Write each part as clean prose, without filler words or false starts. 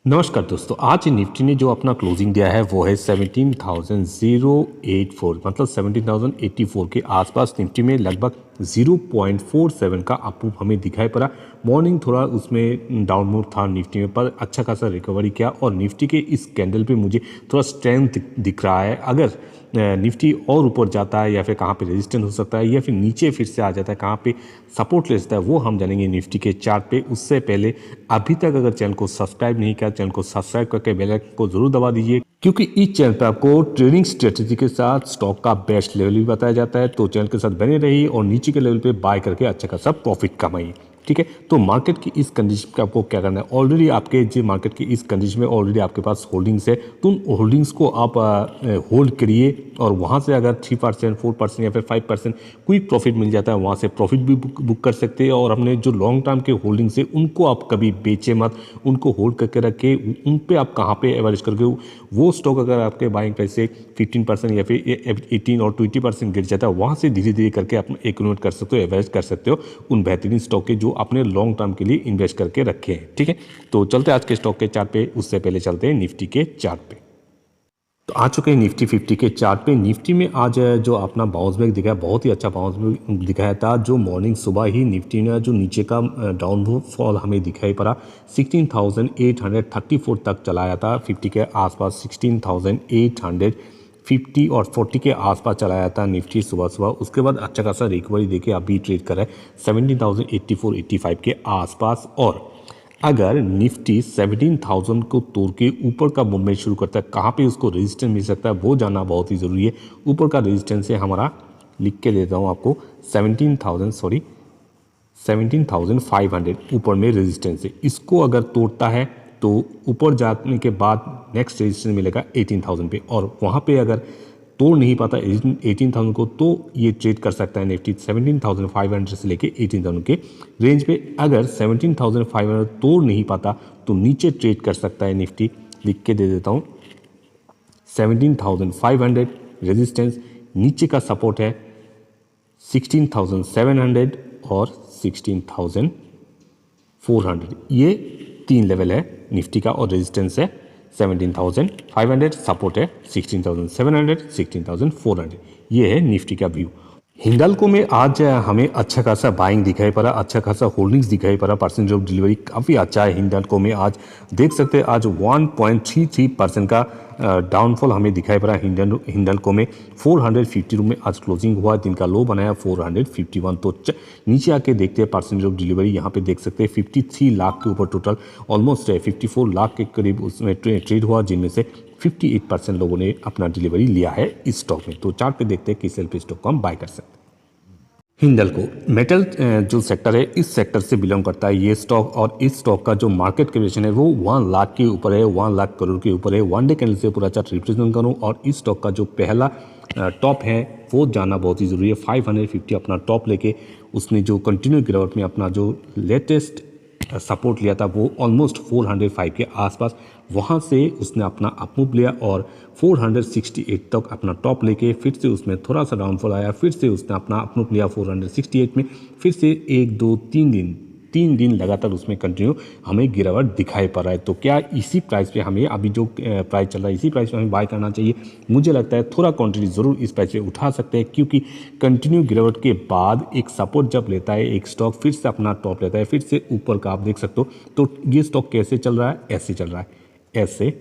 नमस्कार दोस्तों, आज निफ्टी ने जो अपना क्लोजिंग दिया है वो है 17,084 मतलब 17,084 के आसपास निफ्टी में लगभग 0.47 का अप मूव हमें दिखाई पड़ा। मॉर्निंग थोड़ा उसमें डाउन मूव था निफ्टी में, पर अच्छा खासा रिकवरी किया और निफ्टी के इस कैंडल पे मुझे थोड़ा स्ट्रेंथ दिख रहा है। अगर निफ्टी और ऊपर जाता है या फिर कहाँ पे रेजिस्टेंस हो सकता है या फिर नीचे फिर से आ जाता है, कहाँ पे सपोर्ट ले सकता है, वो हम जानेंगे निफ्टी के चार्ट पे। उससे पहले अभी तक अगर चैनल को सब्सक्राइब नहीं किया, चैनल को सब्सक्राइब करके बेल आइकन को जरूर दबा दीजिए, क्योंकि इस चैनल पर आपको ट्रेडिंग स्ट्रेटेजी के साथ स्टॉक का बेस्ट लेवल भी बताया जाता है। तो चैनल के साथ बने रहिए और नीचे के लेवल पे बाय करके अच्छा खासा प्रॉफिट कमाइए। ठीक है, तो मार्केट की इस कंडीशन पे आपको क्या करना है, ऑलरेडी आपके जो मार्केट की इस कंडीशन में ऑलरेडी आपके पास होल्डिंग्स है, तो उन होल्डिंग्स को आप होल्ड करिए और वहाँ से अगर 3%, 4% या फिर 5% क्विक प्रॉफिट मिल जाता है, वहाँ से प्रॉफिट भी बुक कर सकते हैं। और अपने जो लॉन्ग टर्म के होल्डिंग्स है उनको आप कभी बेचे मत, उनको होल्ड करके रखे। उन पे आप कहाँ पे एवरेज करके वो स्टॉक अगर आपके बाइंग प्राइस से 15% या फिर 18 और 20% गिर जाता है, वहाँ से धीरे धीरे करके आप एक्यूमुलेट कर सकते हो, एवरेज कर सकते हो उन बेहतरीन स्टॉक के जो आपने लॉन्ग टर्म के लिए इन्वेस्ट करके रखे हैं। ठीक है, तो चलते हैं आज के स्टॉक के चार्ट पे। उससे पहले चलते हैं निफ्टी के चार्ट पे। तो आ चुके हैं निफ्टी 50 के चार्ट पे। निफ्टी में आज जो अपना बाउंस बैक दिखाया, बहुत ही अच्छा बाउंस बैक दिखाया था। जो मॉर्निंग सुबह ही निफ्टी ने जो नीचे का डाउन फॉल हमें दिखाई पड़ा, 16,834 तक चलाया था। 50 के आसपास 16,850 और 40 के आसपास चलाया था निफ्टी सुबह सुबह। उसके बाद अच्छा खासा रिकवरी देके अभी ट्रेड कर रहा है 17,084, 85 के आसपास। और अगर निफ्टी 17,000 को तोड़ के ऊपर का मूवमेंट शुरू करता है, कहाँ पे उसको रेजिस्टेंस मिल सकता है वो जानना बहुत ही ज़रूरी है। ऊपर का रेजिस्टेंस है हमारा, लिख के देता हूँ आपको, 17,500 ऊपर में रेजिस्टेंस है। इसको अगर तोड़ता है तो ऊपर जाने के बाद नेक्स्ट रेजिस्टेंस मिलेगा 18,000 पे, और वहाँ पे अगर तोड़ नहीं पाता 18,000 को, तो ये ट्रेड कर सकता है निफ्टी 17,500 से लेके 18,000 के रेंज पे। अगर 17,500 तोड़ नहीं पाता तो नीचे ट्रेड कर सकता है निफ्टी, लिख के दे देता हूँ, 17,500 रेजिस्टेंस, नीचे का सपोर्ट है 16,700 और 16,400। ये 3 लेवल है निफ्टी का और रेजिस्टेंस है 17,500, सपोर्ट है 16,700, 16,400। ये है निफ्टी का व्यू। हिंडाल्को में आज हमें अच्छा खासा बाइंग दिखाई पड़ा, अच्छा खासा होल्डिंग्स दिखाई पड़ा। परसेंटेज ऑफ डिलीवरी काफ़ी अच्छा है हिंडाल्को में। आज देख सकते हैं आज 1.33% का डाउनफॉल हमें दिखाई पड़ा हिंडाल्को में। 450 में आज क्लोजिंग हुआ, दिन का लो बनाया 451। तो नीचे आके देखते हैं परसेंटेज ऑफ डिलीवरी। यहाँ पे देख सकते हैं 53 लाख के ऊपर टोटल, ऑलमोस्ट 54 लाख के करीब उसमें ट्रेड हुआ, जिनमें से 58% लोगों ने अपना डिलीवरी लिया है इस स्टॉक में। तो चार्ट पे देखते हैं किस लेवल पे स्टॉक को हम बाय कर सकते हैं। हिंडाल्को मेटल जो सेक्टर है, इस सेक्टर से बिलोंग करता है ये स्टॉक, और इस स्टॉक का जो मार्केट कैपिटलाइजेशन है वो 1 लाख के ऊपर है, 1 लाख करोड़ के ऊपर है। वन डे कैंडल से पूरा चार्ट रिप्रेजेंट करूँ और इस स्टॉक का जो पहला टॉप है वो जानना बहुत ही ज़रूरी है। 550 अपना टॉप लेके उसने जो कंटिन्यू गिरावट में अपना जो लेटेस्ट सपोर्ट लिया था वो ऑलमोस्ट 405 के आसपास, वहाँ से उसने अपना अपमूव लिया और 468 तक अपना टॉप लेके फिर से उसमें थोड़ा सा डाउनफॉल आया, फिर से उसने अपना अपमूव लिया 468 में, फिर से 1 2 3 दिन लगातार उसमें कंटिन्यू हमें गिरावट दिखाई पड़ रहा है। तो क्या इसी प्राइस पे हमें अभी जो प्राइस चल रहा है इसी प्राइस पे हमें बाय करना चाहिए? मुझे लगता है थोड़ा क्वांटिटी ज़रूर इस प्राइस पे उठा सकते हैं, क्योंकि कंटिन्यू गिरावट के बाद एक सपोर्ट जब लेता है एक स्टॉक, फिर से अपना टॉप लेता है, फिर से ऊपर का आप देख सकते हो। तो ये स्टॉक कैसे चल रहा है? ऐसे चल रहा है, ऐसे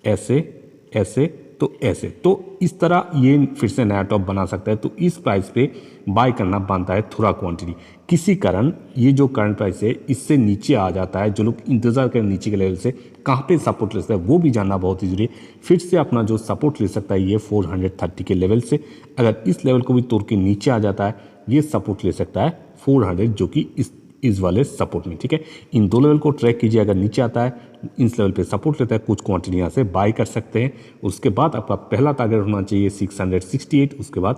ऐसे ऐसे तो ऐसे, तो इस तरह ये फिर से नया टॉप बना सकता है। तो इस प्राइस पे बाय करना बनता है थोड़ा क्वांटिटी। किसी कारण ये जो करंट प्राइस है इससे नीचे आ जाता है, जो लोग इंतजार करें नीचे के लेवल से कहाँ पे सपोर्ट ले सकता है वो भी जानना बहुत ही जरूरी है। फिर से अपना जो सपोर्ट ले सकता है ये 430 के लेवल से, अगर इस लेवल को भी तोड़ के नीचे आ जाता है ये सपोर्ट ले सकता है 400, जो कि इस वाले सपोर्ट में। ठीक है, इन दो लेवल को ट्रैक कीजिए, अगर नीचे आता है इस लेवल पे सपोर्ट लेता है, कुछ क्वांटिटी यहाँ से बाय कर सकते हैं। उसके बाद आपका पहला टारगेट होना चाहिए 668, उसके बाद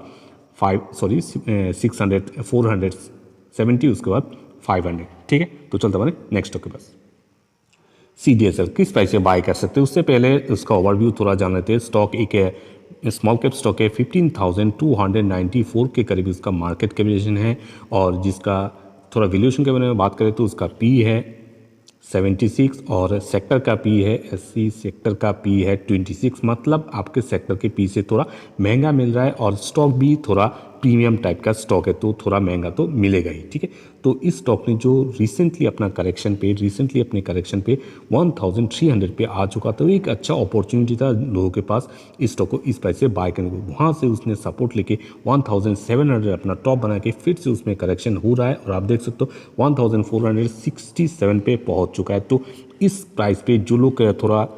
470, उसके बाद 500। ठीक है, तो चलते बने नेक्स्ट स्टॉक के पास। CDSL किस प्राइस से बाय कर सकते हैं, उससे पहले उसका ओवरव्यू थोड़ा जान लेते हैं। स्टॉक एक स्मॉल कैप स्टॉक है, 15,294 के करीब उसका मार्केट कैपिटलाइजेशन है, और जिसका थोड़ा वैल्यूएशन के बारे में बात करें तो उसका P है 76 और सेक्टर का पी है 80, सेक्टर का पी है 26, मतलब आपके सेक्टर के पी से थोड़ा महंगा मिल रहा है और स्टॉक भी थोड़ा प्रीमियम टाइप का स्टॉक है तो थोड़ा महंगा तो मिलेगा ही, ठीक है। तो इस स्टॉक ने जो रिसेंटली अपने करेक्शन पे 1300 पे आ चुका, तो एक अच्छा अपॉर्चुनिटी था लोगों के पास इस स्टॉक को इस प्राइस से बाय करने को। वहाँ से उसने सपोर्ट लेके 1700 अपना टॉप बना के फिर से उसमें करेक्शन हो रहा है और आप देख सकते हो 1467 पे पहुँच चुका है। तो इस प्राइस पे जो लोग थोड़ा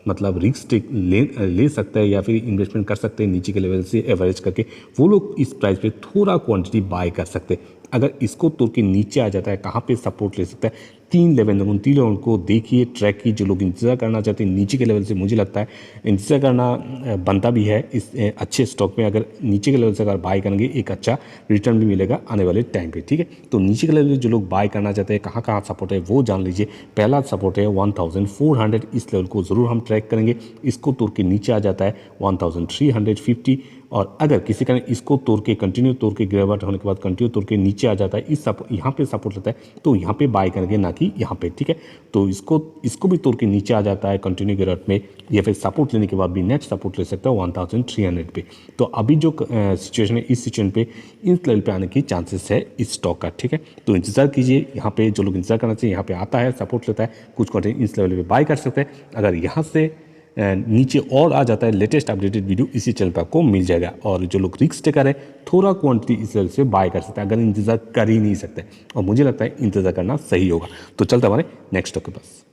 मतलब रिस्क ले सकते हैं या फिर इन्वेस्टमेंट कर सकते हैं नीचे के लेवल से एवरेज करके, वो लोग इस प्राइस पे थोड़ा क्वांटिटी बाय कर सकते हैं। अगर इसको तोड़ के नीचे आ जाता है कहाँ पे सपोर्ट ले सकता है, 3 लेवल को देखिए, ट्रैक की जो लोग इंतजार करना चाहते हैं नीचे के लेवल से, मुझे लगता है इंतजार करना बनता भी है इस अच्छे स्टॉक में। अगर नीचे के लेवल से अगर बाय करेंगे एक अच्छा रिटर्न भी मिलेगा आने वाले टाइम पे, ठीक है। तो नीचे के लेवल जो लोग बाय करना चाहते हैं कहाँ कहाँ सपोर्ट है वो जान लीजिए। पहला सपोर्ट है 1400, इस लेवल को ज़रूर हम ट्रैक करेंगे। इसको तोड़ के नीचे आ जाता है 1350, और अगर किसी कारण इसको तोड़ के कंटिन्यू तोड़ के गिरावट होने के बाद कंटिन्यू तोड़ के नीचे आ जाता है, इस यहाँ पे सपोर्ट लेता है तो यहाँ पे बाय करेंगे, ना कि यहाँ पे, ठीक है। तो इसको भी तोड़ के नीचे आ जाता है कंटिन्यू गिरावट में, या फिर सपोर्ट लेने के बाद भी नेक्स्ट सपोर्ट ले सकता है 1300 पे। तो अभी जो सिचुएशन है इस सिचुएशन पे इस लेवल पे आने की चांसेस है इस स्टॉक का, ठीक है। तो इंतजार कीजिए, यहाँ पे जो लोग इंतजार करना चाहिए यहाँ पे आता है, सपोर्ट लेता है, कुछ क्वांटिटी इस लेवल पे बाय कर सकते हैं। अगर यहाँ से नीचे और आ जाता है, लेटेस्ट अपडेटेड वीडियो इसी चैनल पर आपको मिल जाएगा। और जो लोग रिस्क टेकर है थोड़ा क्वांटिटी इस लेवल से बाय कर सकते हैं, अगर इंतजार कर ही नहीं सकते, और मुझे लगता है इंतजार करना सही होगा। तो चलते हमारे नेक्स्ट स्टॉक के पास।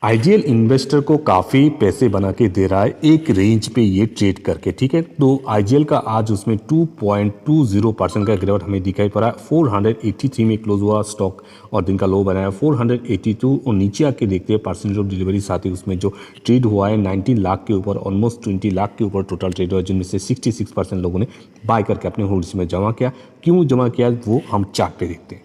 आईजीएल इन्वेस्टर को काफ़ी पैसे बना के दे रहा है एक रेंज पे ये ट्रेड करके, ठीक है। तो आईजीएल का आज उसमें 2.20% का गिरावट हमें दिखाई पड़ा। 483 में क्लोज हुआ स्टॉक और दिन का लो बनाया 482, और नीचे आके देखते हैं परसेंटेज ऑफ डिलीवरी, साथ ही उसमें जो ट्रेड हुआ है 19 लाख के ऊपर, ऑलमोस्ट 20 लाख के ऊपर टोटल ट्रेड हुआ, जिनमें से 66% लोगों ने बाय करके अपने होल्ड्स में जमा किया। क्यों जमा किया वो हम चार्ट पे देखते हैं।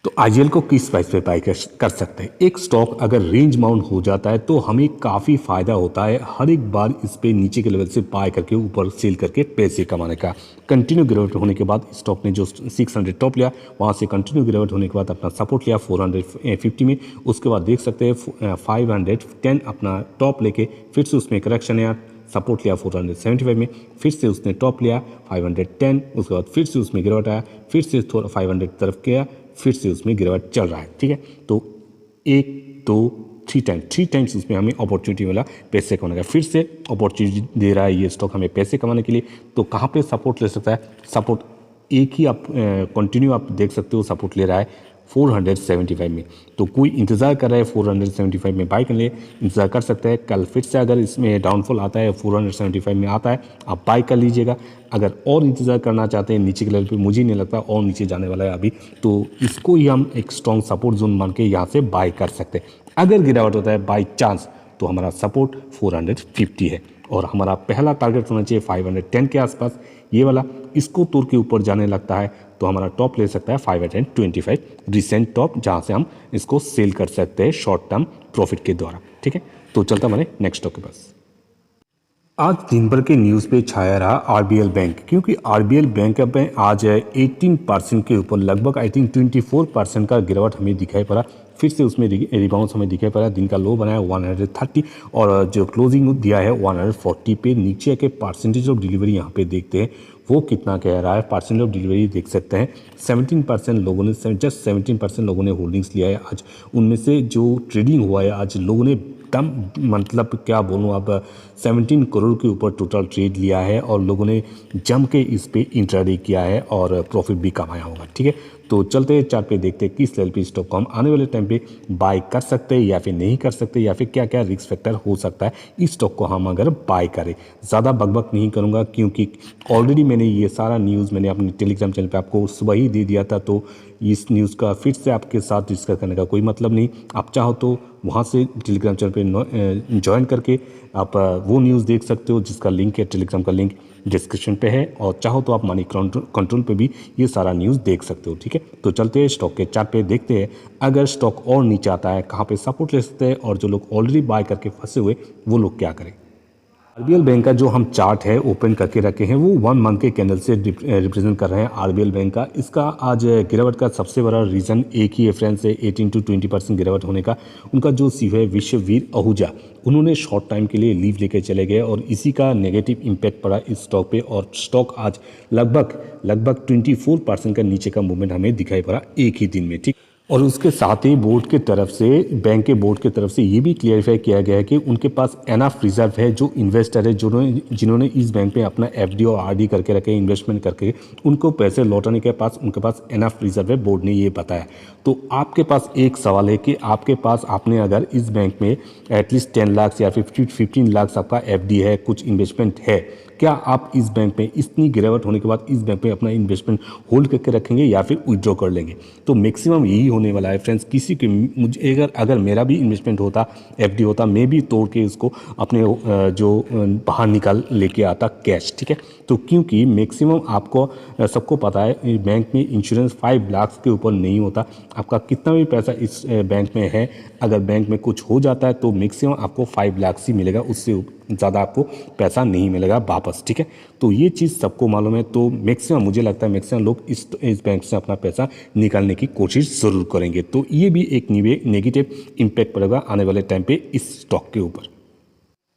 तो आईजीएल को किस प्राइस पे बाय कर सकते हैं। एक स्टॉक अगर रेंज माउंट हो जाता है तो हमें काफ़ी फायदा होता है हर एक बार इस पे नीचे के लेवल से बाय करके ऊपर सेल करके पैसे कमाने का। कंटिन्यू गिरावट होने के बाद स्टॉक ने जो 600 टॉप लिया, वहाँ से कंटिन्यू गिरावट होने के बाद अपना सपोर्ट लिया 450 में। उसके बाद देख सकते हैं 510 अपना टॉप लेके फिर से उसमें करेक्शन आया, सपोर्ट लिया 475 में, फिर से उसने टॉप लिया 510, उसके बाद फिर से उसमें गिरावट आया, फिर से थोड़ा 500 तरफ गया, फिर से उसमें गिरावट चल रहा है, ठीक है। तो 1 2 3 टाइम्स उसमें हमें अपॉर्चुनिटी मिला पैसे कमाने का, फिर से अपॉर्चुनिटी दे रहा है ये स्टॉक हमें पैसे कमाने के लिए। तो कहाँ पे सपोर्ट ले सकता है, सपोर्ट एक ही आप कंटिन्यू आप देख सकते हो सपोर्ट ले रहा है 475 में। तो कोई इंतज़ार कर रहा है 475 में बाय करने, इंतज़ार कर सकते हैं। कल फिर से अगर इसमें डाउनफॉल आता है 475 में आता है, आप बाय कर लीजिएगा। अगर और इंतज़ार करना चाहते हैं नीचे के लेवल पे, मुझे नहीं लगता और नीचे जाने वाला है अभी, तो इसको ही हम एक स्ट्रॉन्ग सपोर्ट जोन मान के यहाँ से बाय कर सकते हैं। अगर गिरावट होता है बाई चांस तो हमारा सपोर्ट 450 है, और हमारा पहला टारगेट होना चाहिए 510 के आसपास, ये वाला। इसको तोड़ के ऊपर जाने लगता है तो हमारा टॉप ले सकता है 525 रिसेंट टॉप, जहाँ से हम इसको सेल कर सकते हैं शॉर्ट टर्म प्रॉफिट के द्वारा, ठीक है। तो चलता हमारे नेक्स्ट स्टॉक के पास। आज दिन भर के न्यूज़ पे छाया रहा आरबीएल बैंक, क्योंकि आरबीएल बैंक में आज 18% के ऊपर लगभग आई थिंक 24% का गिरावट हमें दिखाई पड़ा। फिर से उसमें रिबाउंस हमें दिखाई पड़ा, दिन का लो बनाया 130 और जो क्लोजिंग दिया है 140 पे। नीचे के परसेंटेज ऑफ डिलीवरी यहाँ पे देखते हैं वो कितना कह रहा है। परसेंटेज ऑफ डिलीवरी देख सकते हैं 17% लोगों ने, जस्ट 17% लोगों ने होल्डिंग्स लिया है आज। उनमें से जो ट्रेडिंग हुआ है आज लोगों ने दम मतलब क्या बोलूँ अब 17 करोड़ के ऊपर टोटल ट्रेड लिया है, और लोगों ने जम के इस पे इंट्राडे किया है और प्रॉफिट भी कमाया होगा, ठीक है। तो चलते हैं चार्ट पे देखते हैं किस लेवल पे स्टॉक को हम आने वाले टाइम पे बाय कर सकते हैं या फिर नहीं कर सकते, या फिर क्या क्या रिस्क फैक्टर हो सकता है इस स्टॉक को हम अगर बाय करें। ज़्यादा बकबक नहीं करूँगा क्योंकि ऑलरेडी मैंने ये सारा न्यूज़ मैंने अपने टेलीग्राम चैनल पे आपको सुबह ही दे दिया था, तो इस न्यूज़ का फिर से आपके साथ डिस्कस करने का कोई मतलब नहीं। आप चाहो तो वहाँ से टेलीग्राम चैनल पे ज्वाइन करके आप वो न्यूज़ देख सकते हो, जिसका लिंक है, टेलीग्राम का लिंक डिस्क्रिप्शन पे है, और चाहो तो आप मनी कंट्रोल पे भी ये सारा न्यूज़ देख सकते हो, ठीक है। तो चलते हैं स्टॉक के चार्ट पे देखते हैं अगर स्टॉक और नीचे आता है कहाँ पे सपोर्ट ले सकते हैं, और जो लोग ऑलरेडी बाय करके फंसे हुए वो लोग क्या करें। आरबीएल बैंक का जो हम चार्ट है ओपन करके रखे हैं वो 1 मंथ के कैंडल से रिप्रेजेंट कर रहे हैं आरबीएल बैंक का। इसका आज गिरावट का सबसे बड़ा रीज़न एक ही है फ्रेंड्स, है 18 to 20% गिरावट होने का। उनका जो सीईओ है विश्ववीर आहूजा, उन्होंने शॉर्ट टाइम के लिए लीव लेके चले गए और इसी का नेगेटिव इम्पैक्ट पड़ा इस स्टॉक पे और स्टॉक आज लगभग 24% का नीचे का मूवमेंट हमें दिखाई पड़ा एक ही दिन में, ठीक। और उसके साथ ही बोर्ड के तरफ से, बैंक के बोर्ड के तरफ से ये भी क्लियरिफाई किया गया है कि उनके पास एनफ रिजर्व है। जो इन्वेस्टर है जिन्होंने इस बैंक में अपना एफडी और आरडी करके रखे, इन्वेस्टमेंट करके, उनको पैसे लौटाने के पास उनके पास एनफ रिजर्व है, बोर्ड ने ये बताया। तो आपके पास एक सवाल है कि आपके पास, आपने अगर इस बैंक में एटलीस्ट 10 लाख या 15 लाख आपका एफडी है, कुछ इन्वेस्टमेंट है, क्या आप इस बैंक में इतनी गिरावट होने के बाद इस बैंक में अपना इन्वेस्टमेंट होल्ड करके रखेंगे या फिर विड्रॉ कर लेंगे? तो मैक्सिमम यही होने वाला है फ्रेंड्स। किसी के, मुझे अगर मेरा भी इन्वेस्टमेंट होता, एफडी होता, मैं भी तोड़ के इसको अपने जो बाहर निकाल लेके आता कैश, ठीक है। तो क्योंकि मैक्सिमम आपको सबको पता है बैंक में इंश्योरेंस 5 लाख के ऊपर नहीं होता। आपका कितना भी पैसा इस बैंक में है, अगर बैंक में कुछ हो जाता है तो मैक्सिमम आपको 5 लाख ही मिलेगा, उससे ज़्यादा आपको पैसा नहीं मिलेगा वापस, ठीक है। तो ये चीज़ सबको मालूम है। तो मैक्सिमम, मुझे लगता है मैक्सिमम लोग इस बैंक से अपना पैसा निकालने की कोशिश ज़रूर करेंगे। तो ये भी एक नेगेटिव इम्पैक्ट पड़ेगा आने वाले टाइम पे इस स्टॉक के ऊपर।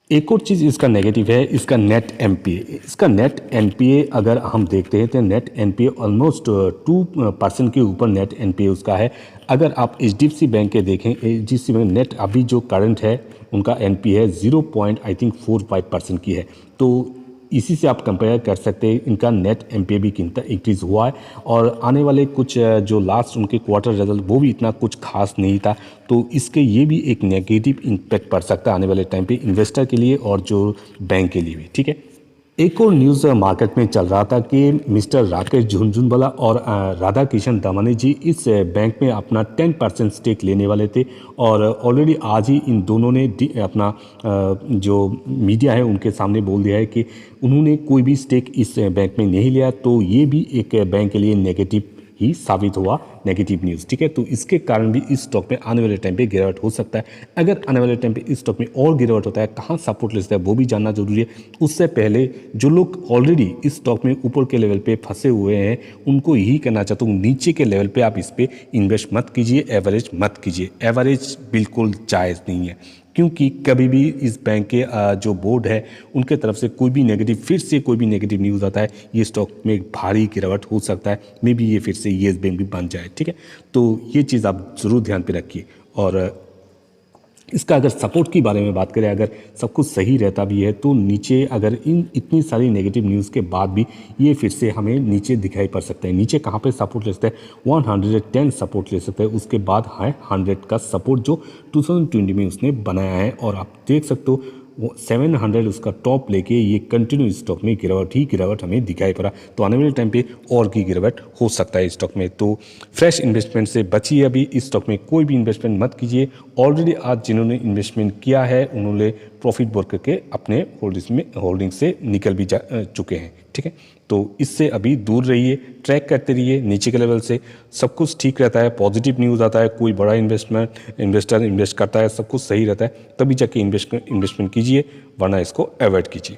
एक और चीज़ इसका नेगेटिव है इसका नेट एनपीए। इसका नेट एनपीए अगर हम देखते हैं तो नेट एनपीए ऑलमोस्ट 2% के ऊपर नेट एनपीए उसका है। अगर आप एचडीएफसी बैंक के देखें, एचडीएफसी बैंक नेट अभी जो करंट है उनका एनपीए है 0.45% की है। तो इसी से आप कंपेयर कर सकते हैं इनका नेट एनपीए भी कितना इंक्रीज़ हुआ है। और आने वाले कुछ जो लास्ट उनके क्वार्टर रिजल्ट वो भी इतना कुछ खास नहीं था। तो इसके ये भी एक नेगेटिव इम्पैक्ट पड़ सकता है आने वाले टाइम पे इन्वेस्टर के लिए और जो बैंक के लिए भी, ठीक है। एक और न्यूज़ मार्केट में चल रहा था कि मिस्टर राकेश झुनझुनवाला और राधा किशन दमानी जी इस बैंक में अपना 10% स्टेक लेने वाले थे। और ऑलरेडी आज ही इन दोनों ने अपना जो मीडिया है उनके सामने बोल दिया है कि उन्होंने कोई भी स्टेक इस बैंक में नहीं लिया। तो ये भी एक बैंक के लिए नेगेटिव ही साबित हुआ, नेगेटिव न्यूज़, ठीक है। तो इसके कारण भी इस स्टॉक में आने वाले टाइम पे गिरावट हो सकता है। अगर आने वाले टाइम पे इस स्टॉक में और गिरावट होता है, कहाँ सपोर्ट ले सकता है वो भी जानना जरूरी है। उससे पहले जो लोग ऑलरेडी इस स्टॉक में ऊपर के लेवल पे फंसे हुए हैं उनको यही कहना चाहता हूँ, नीचे के लेवल पे आप इस पर इन्वेस्ट मत कीजिए, एवरेज मत कीजिए। एवरेज बिल्कुल जायज़ नहीं है, क्योंकि कभी भी इस बैंक के जो बोर्ड है उनके तरफ से कोई भी नेगेटिव, फिर से कोई भी नेगेटिव न्यूज़ आता है, ये स्टॉक में भारी गिरावट हो सकता है। मे बी ये फिर से येस बैंक भी बन जाए, ठीक है। तो ये चीज़ आप ज़रूर ध्यान पे रखिए। और इसका अगर सपोर्ट की बारे में बात करें, अगर सब कुछ सही रहता भी है तो नीचे, अगर इन इतनी सारी नेगेटिव न्यूज़ के बाद भी ये फिर से हमें नीचे दिखाई पड़ सकता है। नीचे कहाँ पे सपोर्ट ले सकता है? 110 सपोर्ट ले सकता है। उसके बाद है 100 का सपोर्ट जो 2020 में उसने बनाया है। और आप देख सकते हो 700 उसका टॉप लेके ये कंटिन्यू स्टॉक में गिरावट हमें दिखाई पड़ा। तो आने वाले टाइम पे और की गिरावट हो सकता है स्टॉक में। तो फ्रेश इन्वेस्टमेंट से बचिए, अभी इस स्टॉक में कोई भी इन्वेस्टमेंट मत कीजिए। ऑलरेडी आज जिन्होंने इन्वेस्टमेंट किया है उन्होंने प्रॉफिट बुक करके अपने होल्डिंग से निकल भी जा चुके हैं, ठीक है। तो इससे अभी दूर रहिए, ट्रैक करते रहिए नीचे के लेवल से। सब कुछ ठीक रहता है, पॉजिटिव न्यूज़ आता है, कोई बड़ा इन्वेस्टर इन्वेस्ट करता है, सब कुछ सही रहता है, तभी जाके इन्वेस्टमेंट कीजिए, वरना इसको अवॉइड कीजिए।